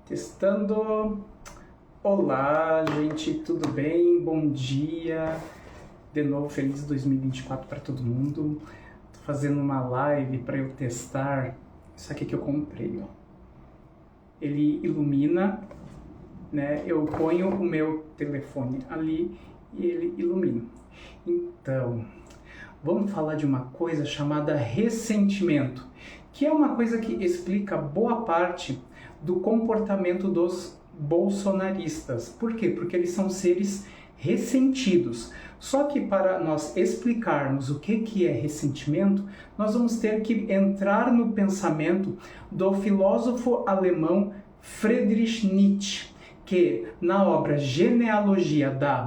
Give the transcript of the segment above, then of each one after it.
Testando. Olá, gente, tudo bem? Bom dia. De novo, feliz 2024 para todo mundo. Tô fazendo uma live para eu testar isso aqui que eu comprei, ó. Ele ilumina, né? Eu ponho o meu telefone ali e ele ilumina. Então, vamos falar de uma coisa chamada ressentimento, que é uma coisa que explica boa parte do comportamento dos bolsonaristas. Por quê? Porque eles são seres ressentidos. Só que para nós explicarmos o que é ressentimento, nós vamos ter que entrar no pensamento do filósofo alemão Friedrich Nietzsche, que na obra Genealogia da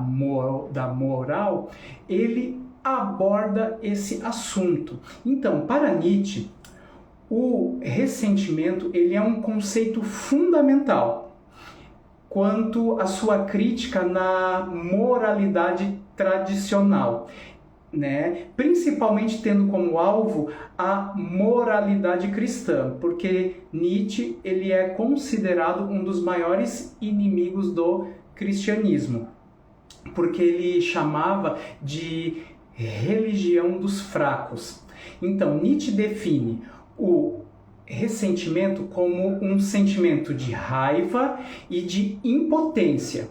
Moral, ele aborda esse assunto. Então, para Nietzsche, o ressentimento ele é um conceito fundamental quanto à sua crítica na moralidade tradicional, né? Principalmente tendo como alvo a moralidade cristã, porque Nietzsche ele é considerado um dos maiores inimigos do cristianismo, porque ele chamava de religião dos fracos. Então, Nietzsche define o ressentimento como um sentimento de raiva e de impotência,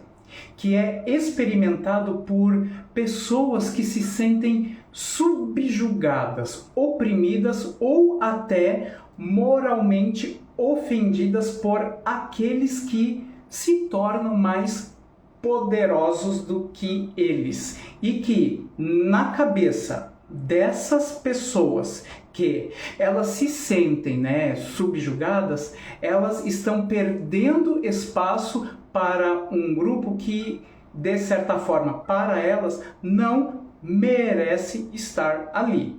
que é experimentado por pessoas que se sentem subjugadas, oprimidas ou até moralmente ofendidas por aqueles que se tornam mais poderosos do que eles, e que na cabeça dessas pessoas que elas se sentem, subjugadas, elas estão perdendo espaço para um grupo que, de certa forma, para elas, não merece estar ali.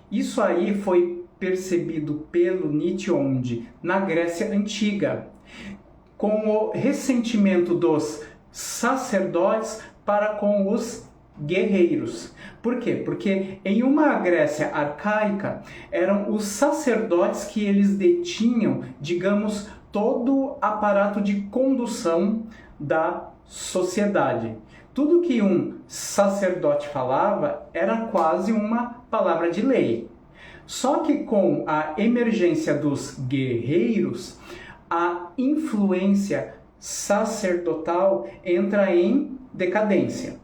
Isso aí foi percebido pelo Nietzsche onde? Na Grécia Antiga, com o ressentimento dos sacerdotes para com os guerreiros. Por quê? Porque em uma Grécia arcaica eram os sacerdotes que eles detinham, digamos, todo o aparato de condução da sociedade. Tudo que um sacerdote falava era quase uma palavra de lei. Só que com a emergência dos guerreiros, a influência sacerdotal entra em decadência.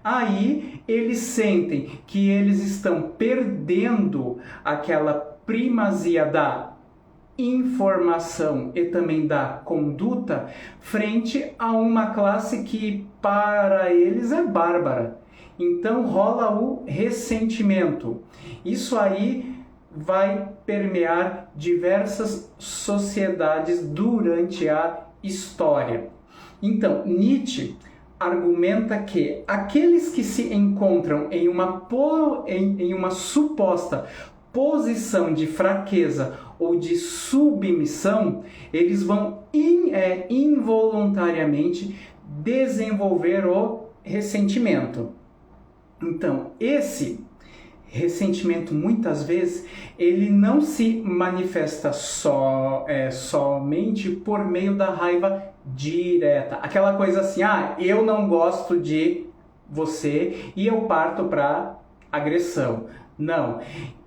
Aí eles sentem que eles estão perdendo aquela primazia da informação e também da conduta frente a uma classe que para eles é bárbara. Então rola o ressentimento. Isso aí vai permear diversas sociedades durante a história. Então, Nietzsche argumenta que aqueles que se encontram em uma suposta posição de fraqueza ou de submissão, eles vão involuntariamente desenvolver o ressentimento. Então, esse ressentimento, muitas vezes, ele não se manifesta somente por meio da raiva direta. Aquela coisa assim, eu não gosto de você e eu parto para agressão. Não.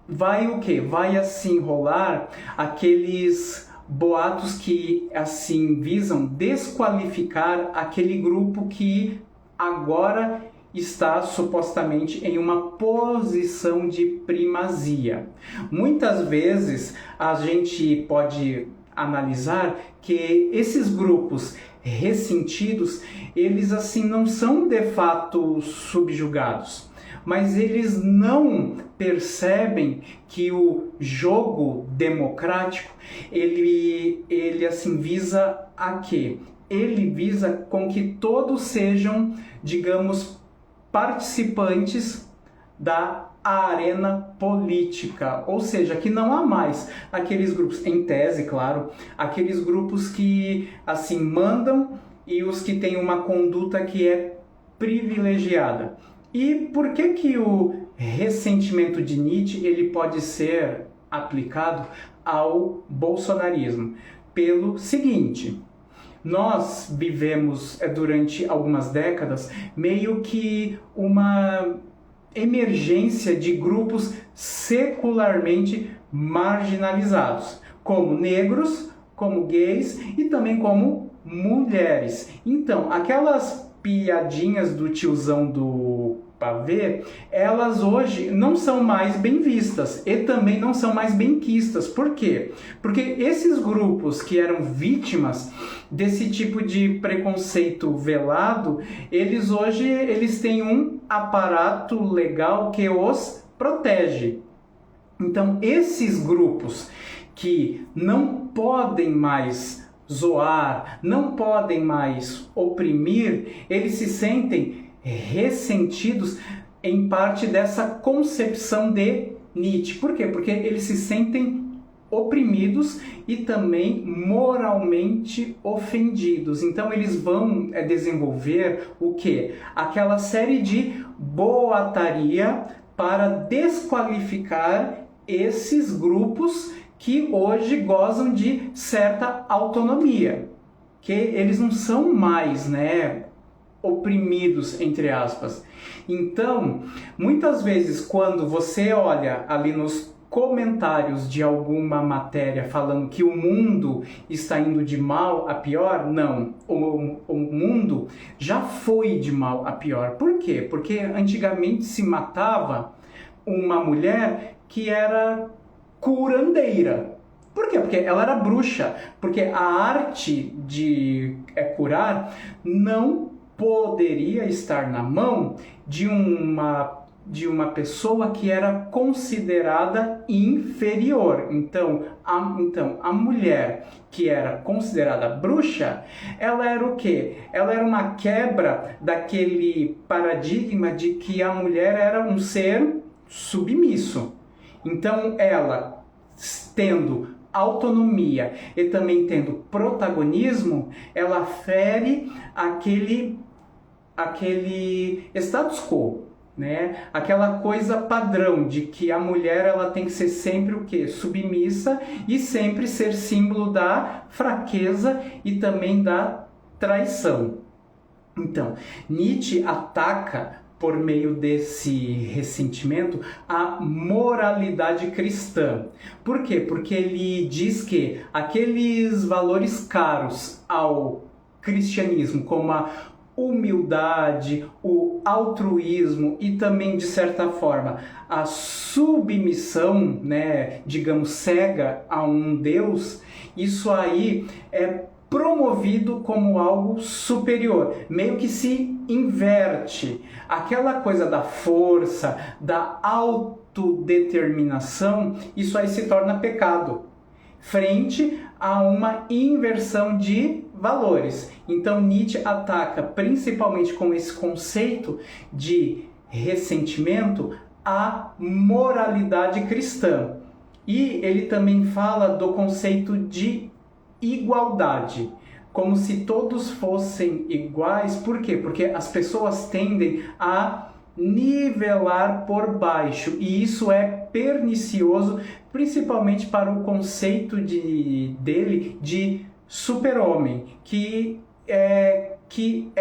Vai o quê? Vai assim rolar aqueles boatos que assim visam desqualificar aquele grupo que agora está supostamente em uma posição de primazia. Muitas vezes a gente pode analisar que esses grupos ressentidos, eles assim não são de fato subjugados, mas eles não percebem que o jogo democrático, ele assim visa a quê? Ele visa com que todos sejam, digamos, participantes da arena política, ou seja, que não há mais aqueles grupos, em tese, claro, aqueles grupos que assim mandam e os que têm uma conduta que é privilegiada. E por que o ressentimento de Nietzsche ele pode ser aplicado ao bolsonarismo? Pelo seguinte: Nós vivemos durante algumas décadas meio que uma emergência de grupos secularmente marginalizados, como negros, como gays e também como mulheres. Então, aquelas piadinhas do tiozão do pavê, elas hoje não são mais bem vistas e também não são mais benquistas. Por quê? Porque esses grupos que eram vítimas desse tipo de preconceito velado, eles hoje têm um aparato legal que os protege. Então, esses grupos que não podem mais zoar, não podem mais oprimir, eles se sentem ressentidos em parte dessa concepção de Nietzsche. Por quê? Porque eles se sentem oprimidos e também moralmente ofendidos. Então eles vão desenvolver o quê? Aquela série de boataria para desqualificar esses grupos que hoje gozam de certa autonomia, que eles não são mais, oprimidos, entre aspas. Então, muitas vezes quando você olha ali nos comentários de alguma matéria falando que o mundo está indo de mal a pior, não, o mundo já foi de mal a pior. Por quê? Porque antigamente se matava uma mulher que era curandeira. Por quê? Porque ela era bruxa. Porque a arte de curar não poderia estar na mão de uma pessoa que era considerada inferior. Então, a mulher que era considerada bruxa, ela era o quê? Ela era uma quebra daquele paradigma de que a mulher era um ser submisso. Então, ela, tendo autonomia e também tendo protagonismo, ela fere aquele status quo, Aquela coisa padrão de que a mulher ela tem que ser sempre o quê? Submissa e sempre ser símbolo da fraqueza e também da traição. Então, Nietzsche ataca por meio desse ressentimento, a moralidade cristã. Por quê? Porque ele diz que aqueles valores caros ao cristianismo, como a humildade, o altruísmo e também, de certa forma, a submissão, digamos, cega a um Deus, isso aí é promovido como algo superior, meio que se inverte. Aquela coisa da força, da autodeterminação, isso aí se torna pecado, frente a uma inversão de valores. Então Nietzsche ataca principalmente com esse conceito de ressentimento a moralidade cristã. E ele também fala do conceito de igualdade, como se todos fossem iguais. Por quê? Porque as pessoas tendem a nivelar por baixo, e isso é pernicioso, principalmente para o conceito dele de super-homem, que é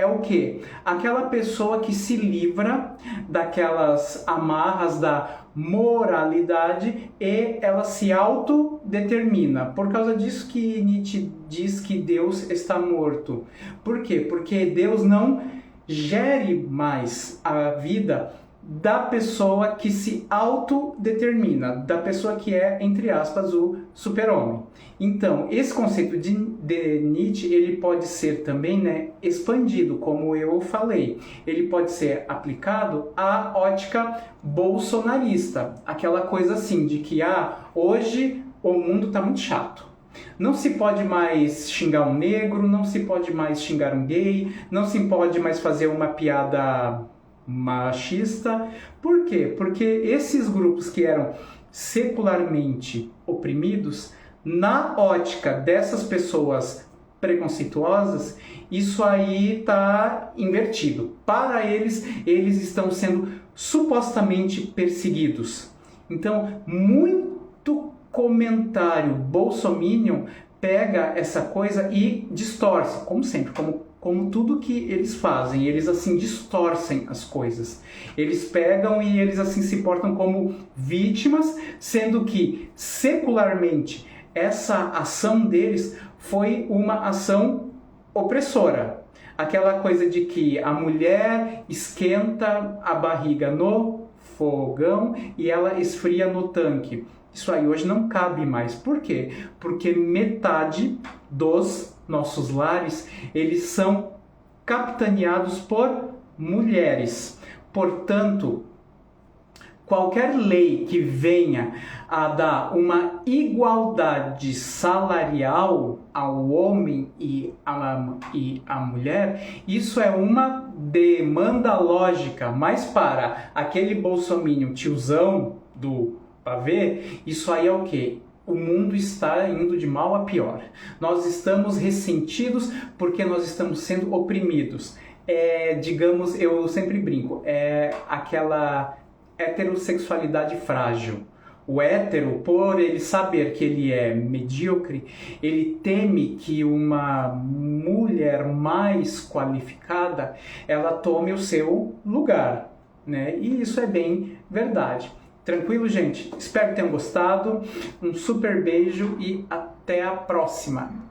o quê? Aquela pessoa que se livra daquelas amarras da moralidade e ela se autodetermina. Por causa disso que Nietzsche diz que Deus está morto. Por quê? Porque Deus não gere mais a vida da pessoa que se autodetermina, da pessoa que é, entre aspas, o super-homem. Então, esse conceito de Nietzsche, ele pode ser também expandido, como eu falei. Ele pode ser aplicado à ótica bolsonarista. Aquela coisa assim, de que hoje o mundo está muito chato. Não se pode mais xingar um negro, não se pode mais xingar um gay, não se pode mais fazer uma piada machista. Por quê? Porque esses grupos que eram secularmente oprimidos, na ótica dessas pessoas preconceituosas, isso aí está invertido. Para eles estão sendo supostamente perseguidos. Então, muito comentário bolsominion pega essa coisa e distorce, como sempre, como tudo que eles fazem, eles assim distorcem as coisas. Eles pegam e eles assim se portam como vítimas, sendo que secularmente essa ação deles foi uma ação opressora. Aquela coisa de que a mulher esquenta a barriga no fogão e ela esfria no tanque. Isso aí hoje não cabe mais. Por quê? Porque metade dos nossos lares, eles são capitaneados por mulheres. Portanto, qualquer lei que venha a dar uma igualdade salarial ao homem e à mulher, isso é uma demanda lógica, mas para aquele bolsominion tiozão do pavê, isso aí é o quê? O mundo está indo de mal a pior. Nós estamos ressentidos porque nós estamos sendo oprimidos. Digamos, eu sempre brinco, aquela heterossexualidade frágil. O hétero, por ele saber que ele é medíocre, ele teme que uma mulher mais qualificada, ela tome o seu lugar, né? E isso é bem verdade. Tranquilo, gente? Espero que tenham gostado. Um super beijo e até a próxima!